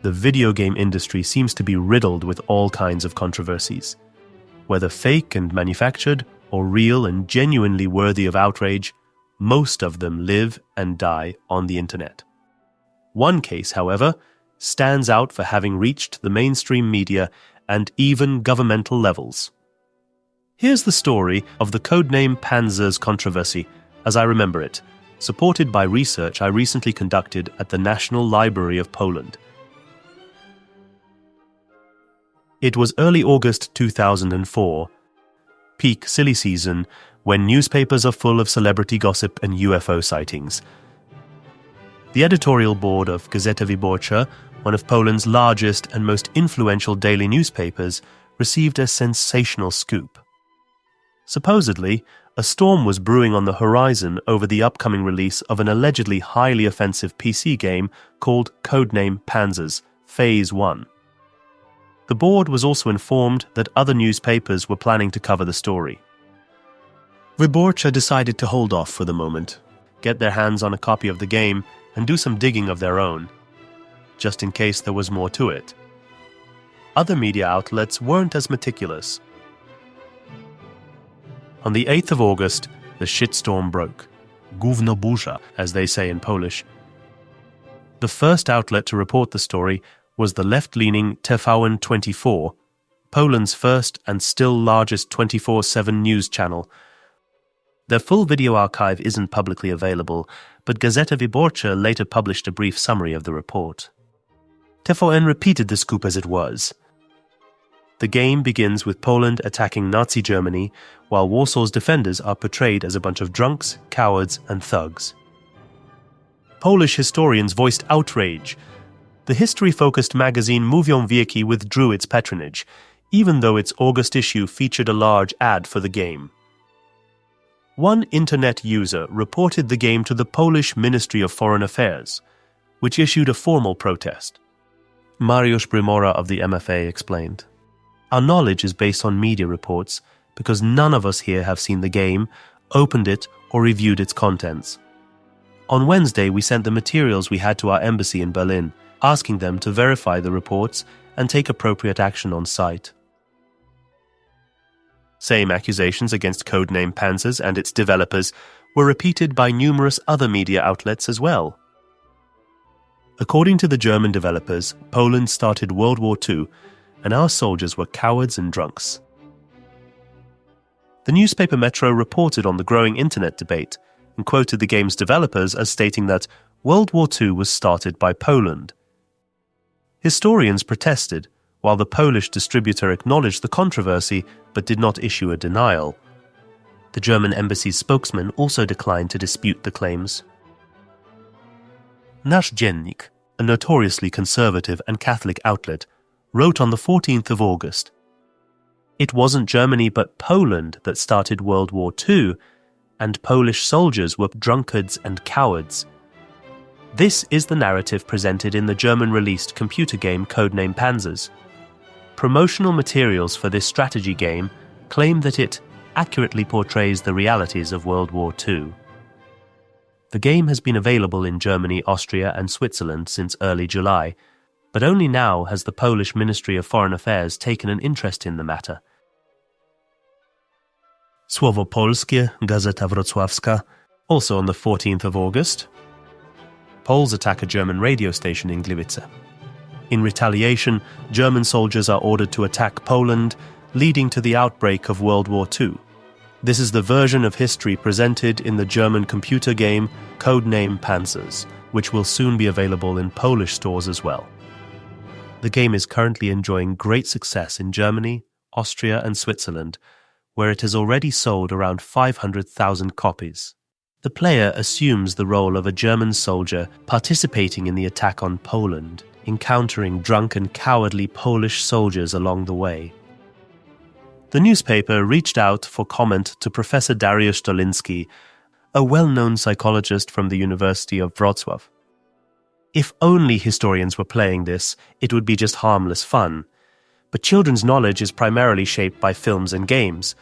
the video game industry seems to be riddled with all kinds of controversies. Whether fake and manufactured, or real and genuinely worthy of outrage, most of them live and die on the internet. One case, however, stands out for having reached the mainstream media and even governmental levels. Here's the story of the Codename Panzers controversy, as I remember it, supported by research I recently conducted at the National Library of Poland. It was early August 2004, peak silly season, when newspapers are full of celebrity gossip and UFO sightings. The editorial board of Gazeta Wyborcza, one of Poland's largest and most influential daily newspapers, received a sensational scoop. Supposedly, a storm was brewing on the horizon over the upcoming release of an allegedly highly offensive PC game called Codename Panzers, Phase 1. The board was also informed that other newspapers were planning to cover the story. Wyborcza decided to hold off for the moment, get their hands on a copy of the game, and do some digging of their own, just in case there was more to it. Other media outlets weren't as meticulous. On the 8th of August, the shitstorm broke. Gówno burza, as they say in Polish. The first outlet to report the story was the left-leaning TVN24, Poland's first and still largest 24/7 news channel. Their full video archive isn't publicly available, but Gazeta Wyborcza later published a brief summary of the report. TVN repeated the scoop as it was. The game begins with Poland attacking Nazi Germany, while Warsaw's defenders are portrayed as a bunch of drunks, cowards, and thugs. Polish historians voiced outrage. The history-focused magazine Mówią Wieki withdrew its patronage, even though its August issue featured a large ad for the game. One internet user reported the game to the Polish Ministry of Foreign Affairs, which issued a formal protest. Mariusz Brymora of the MFA explained, "Our knowledge is based on media reports because none of us here have seen the game, opened it, or reviewed its contents. On Wednesday, we sent the materials we had to our embassy in Berlin, asking them to verify the reports and take appropriate action on site." Same accusations against Codename Panzers and its developers were repeated by numerous other media outlets as well. According to the German developers, Poland started World War II, and our soldiers were cowards and drunks. The newspaper Metro reported on the growing internet debate and quoted the game's developers as stating that World War II was started by Poland. Historians protested, while the Polish distributor acknowledged the controversy but did not issue a denial. The German embassy's spokesman also declined to dispute the claims. Nasz Dziennik, a notoriously conservative and Catholic outlet, wrote on the 14th of August, "It wasn't Germany but Poland that started World War II, and Polish soldiers were drunkards and cowards. This is the narrative presented in the German-released computer game Codename Panzers. Promotional materials for this strategy game claim that it accurately portrays the realities of World War II. The game has been available in Germany, Austria, and Switzerland since early July, but only now has the Polish Ministry of Foreign Affairs taken an interest in the matter." Słowo Polskie, Gazeta Wrocławska, also on the 14th of August. Poles attack a German radio station in Gliwice. In retaliation, German soldiers are ordered to attack Poland, leading to the outbreak of World War II. This is the version of history presented in the German computer game Codename Panzers, which will soon be available in Polish stores as well. The game is currently enjoying great success in Germany, Austria, and Switzerland, where it has already sold around 500,000 copies. The player assumes the role of a German soldier participating in the attack on Poland, encountering drunk and cowardly Polish soldiers along the way. The newspaper reached out for comment to Professor Dariusz Doliński, a well-known psychologist from the University of Wrocław. If only historians were playing this, it would be just harmless fun. But children's knowledge is primarily shaped by films and games.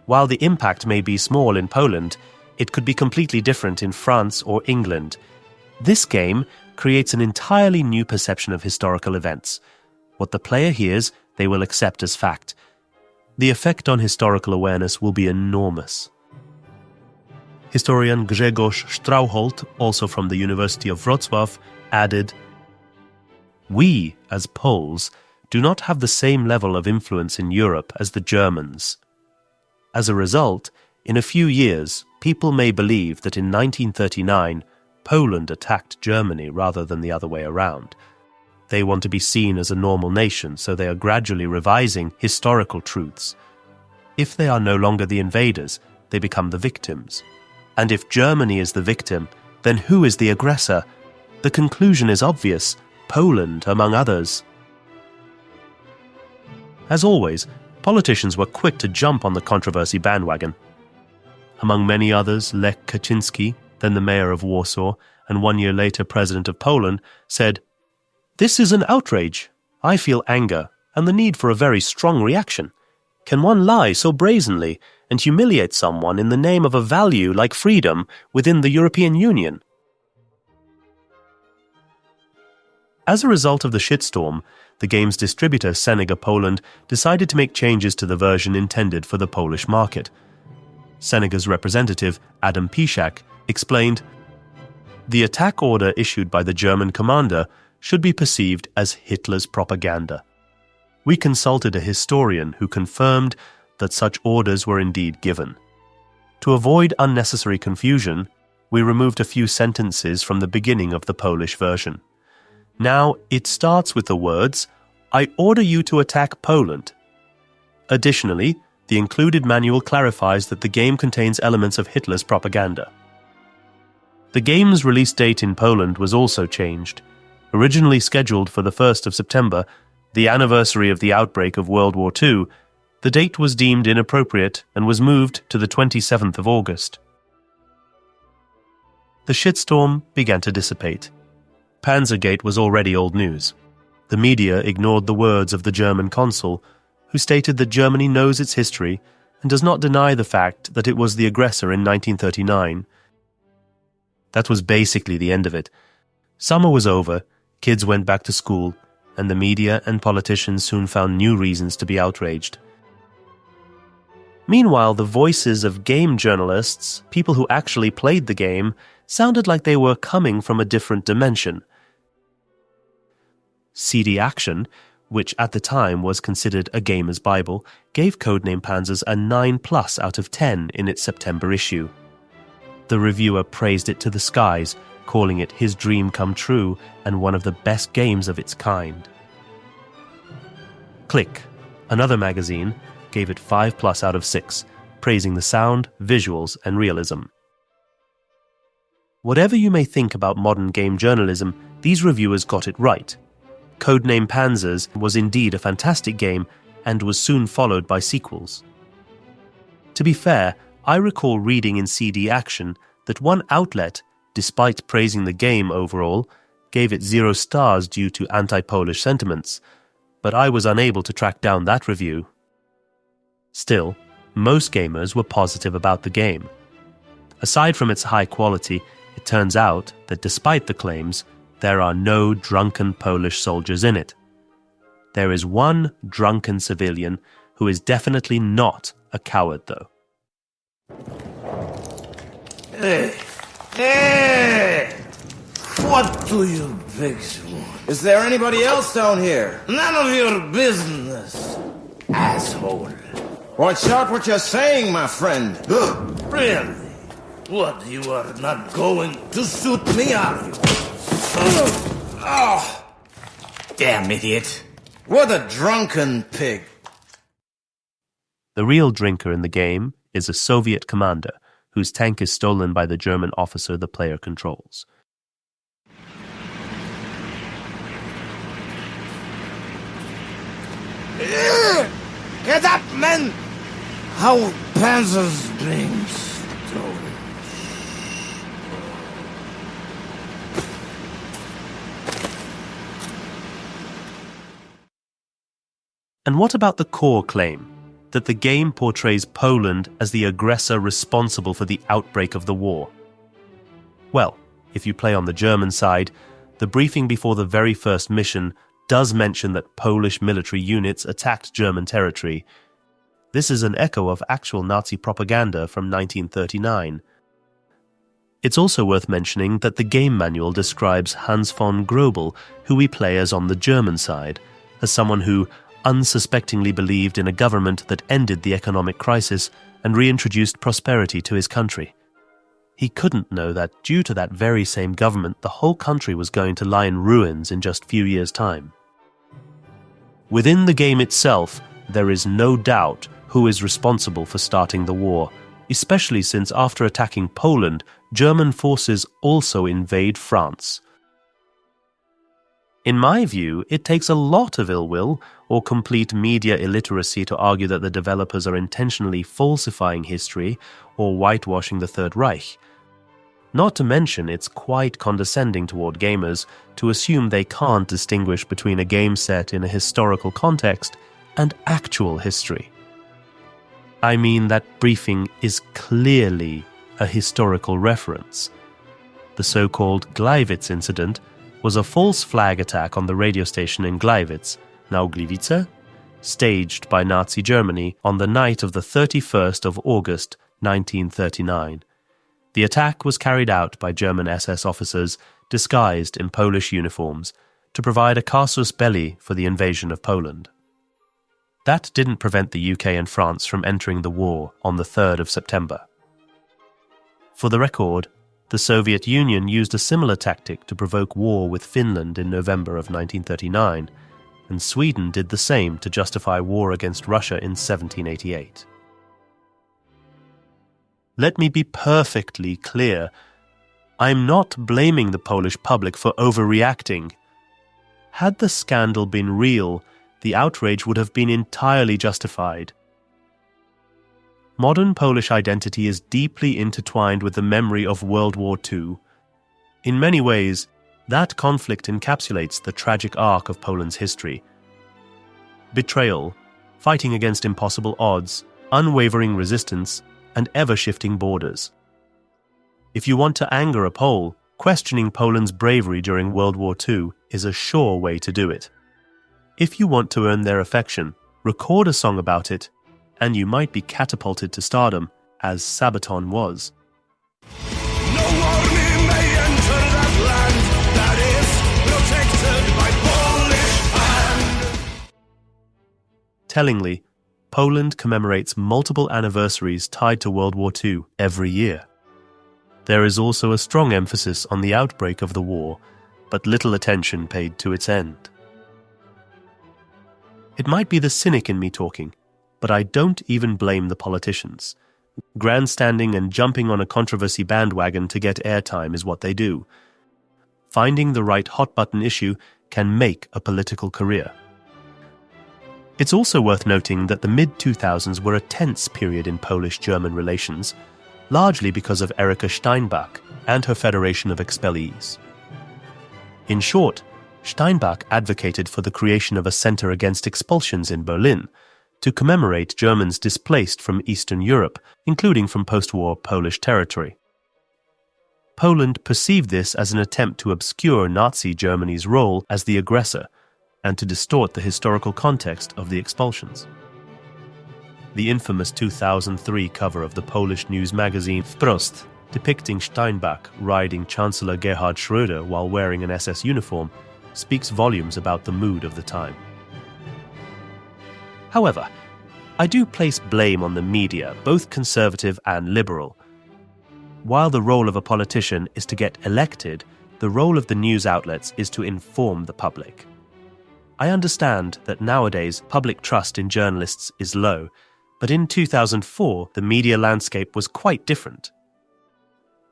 While the impact may be small in Poland, it could be completely different in France or England. This game creates an entirely new perception of historical events. What the player hears, they will accept as fact. The effect on historical awareness will be enormous. Historian Grzegorz Strauchold, also from the University of Wrocław, added, "We, as Poles, do not have the same level of influence in Europe as the Germans. As a result, in a few years, people may believe that in 1939, Poland attacked Germany rather than the other way around. They want to be seen as a normal nation, so they are gradually revising historical truths. If they are no longer the invaders, they become the victims. And if Germany is the victim, then who is the aggressor? The conclusion is obvious: Poland, among others." As always, politicians were quick to jump on the controversy bandwagon. Among many others, Lech Kaczynski, then the mayor of Warsaw, and 1 year later president of Poland, said, "This is an outrage. I feel anger and the need for a very strong reaction. Can one lie so brazenly and humiliate someone in the name of a value like freedom within the European Union?" As a result of the shitstorm, the game's distributor Sega Poland decided to make changes to the version intended for the Polish market. Sega's representative, Adam Pishak, explained, "The attack order issued by the German commander should be perceived as Hitler's propaganda. We consulted a historian who confirmed that such orders were indeed given. To avoid unnecessary confusion, we removed a few sentences from the beginning of the Polish version. Now it starts with the words, 'I order you to attack Poland.' Additionally, the included manual clarifies that the game contains elements of Hitler's propaganda." The game's release date in Poland was also changed. Originally scheduled for the 1st of September, the anniversary of the outbreak of World War II, the date was deemed inappropriate and was moved to the 27th of August. The shitstorm began to dissipate. PanzerGate was already old news. The media ignored the words of the German consul, who stated that Germany knows its history and does not deny the fact that it was the aggressor in 1939. That was basically the end of it. Summer was over, kids went back to school, and the media and politicians soon found new reasons to be outraged. Meanwhile, the voices of game journalists, people who actually played the game, sounded like they were coming from a different dimension. CD Action, which at the time was considered a gamer's Bible, gave Codename Panzers a 9+ out of 10 in its September issue. The reviewer praised it to the skies, calling it his dream come true and one of the best games of its kind. Click, another magazine, gave it 5+ out of 6, praising the sound, visuals, and realism. Whatever you may think about modern game journalism, these reviewers got it right. Codename Panzers was indeed a fantastic game and was soon followed by sequels. To be fair, I recall reading in CD Action that one outlet, despite praising the game overall, gave it 0 stars due to anti-Polish sentiments, but I was unable to track down that review. Still, most gamers were positive about the game. Aside from its high quality, it turns out that despite the claims, there are no drunken Polish soldiers in it. There is one drunken civilian who is definitely not a coward, though. Hey! What do you pigs want? Is there anybody else down here? None of your business, asshole. Watch out what you're saying, my friend. Really? What, you are not going to shoot me, are you? Oh! Damn idiot. What a drunken pig. The real drinker in the game is a Soviet commander whose tank is stolen by the German officer the player controls. Get up, men! Our Panzers being stolen. And what about the core claim that the game portrays Poland as the aggressor responsible for the outbreak of the war? Well, if you play on the German side, the briefing before the very first mission does mention that Polish military units attacked German territory. This is an echo of actual Nazi propaganda from 1939. It's also worth mentioning that the game manual describes Hans von Grobel, who we play as on the German side, as someone who unsuspectingly believed in a government that ended the economic crisis and reintroduced prosperity to his country. He couldn't know that due to that very same government, the whole country was going to lie in ruins in just a few years' time. Within the game itself, there is no doubt who is responsible for starting the war, especially since after attacking Poland, German forces also invade France. In my view, it takes a lot of ill will or complete media illiteracy to argue that the developers are intentionally falsifying history or whitewashing the Third Reich. Not to mention, it's quite condescending toward gamers to assume they can't distinguish between a game set in a historical context and actual history. I mean, that briefing is clearly a historical reference. The so-called Gleiwitz incident was a false flag attack on the radio station in Gleiwitz, now Gliwice, staged by Nazi Germany on the night of the 31st of August 1939. The attack was carried out by German SS officers disguised in Polish uniforms to provide a casus belli for the invasion of Poland. That didn't prevent the UK and France from entering the war on the 3rd of September. For the record, the Soviet Union used a similar tactic to provoke war with Finland in November of 1939, and Sweden did the same to justify war against Russia in 1788. Let me be perfectly clear. I'm not blaming the Polish public for overreacting. Had the scandal been real, the outrage would have been entirely justified. Modern Polish identity is deeply intertwined with the memory of World War II. In many ways, that conflict encapsulates the tragic arc of Poland's history. Betrayal, fighting against impossible odds, unwavering resistance, and ever-shifting borders. If you want to anger a Pole, questioning Poland's bravery during World War II is a sure way to do it. If you want to earn their affection, record a song about it, and you might be catapulted to stardom, as Sabaton was. No army may enter that land that is protected by Polish hand. Tellingly, Poland commemorates multiple anniversaries tied to World War II every year. There is also a strong emphasis on the outbreak of the war, but little attention paid to its end. It might be the cynic in me talking, but I don't even blame the politicians. Grandstanding and jumping on a controversy bandwagon to get airtime is what they do. Finding the right hot-button issue can make a political career. It's also worth noting that the mid-2000s were a tense period in Polish-German relations, largely because of Erika Steinbach and her Federation of Expellees. In short, Steinbach advocated for the creation of a center against expulsions in Berlin to commemorate Germans displaced from Eastern Europe, including from post-war Polish territory. Poland perceived this as an attempt to obscure Nazi Germany's role as the aggressor and to distort the historical context of the expulsions. The infamous 2003 cover of the Polish news magazine Wprost, depicting Steinbach riding Chancellor Gerhard Schröder while wearing an SS uniform, speaks volumes about the mood of the time. However, I do place blame on the media, both conservative and liberal. While the role of a politician is to get elected, the role of the news outlets is to inform the public. I understand that nowadays public trust in journalists is low, but in 2004 the media landscape was quite different.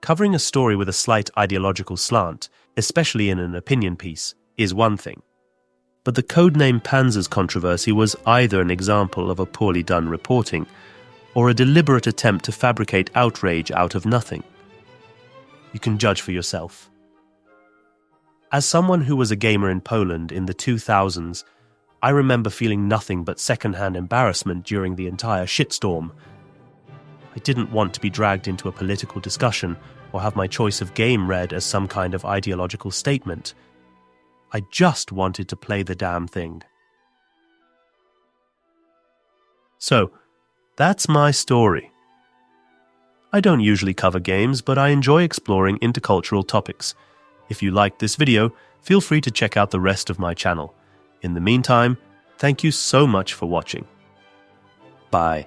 Covering a story with a slight ideological slant, especially in an opinion piece, is one thing. But the Codename Panzers controversy was either an example of a poorly done reporting or a deliberate attempt to fabricate outrage out of nothing. You can judge for yourself. As someone who was a gamer in Poland in the 2000s, I remember feeling nothing but second-hand embarrassment during the entire shitstorm. I didn't want to be dragged into a political discussion or have my choice of game read as some kind of ideological statement. I just wanted to play the damn thing. So, that's my story. I don't usually cover games, but I enjoy exploring intercultural topics. If you liked this video, feel free to check out the rest of my channel. In the meantime, thank you so much for watching. Bye.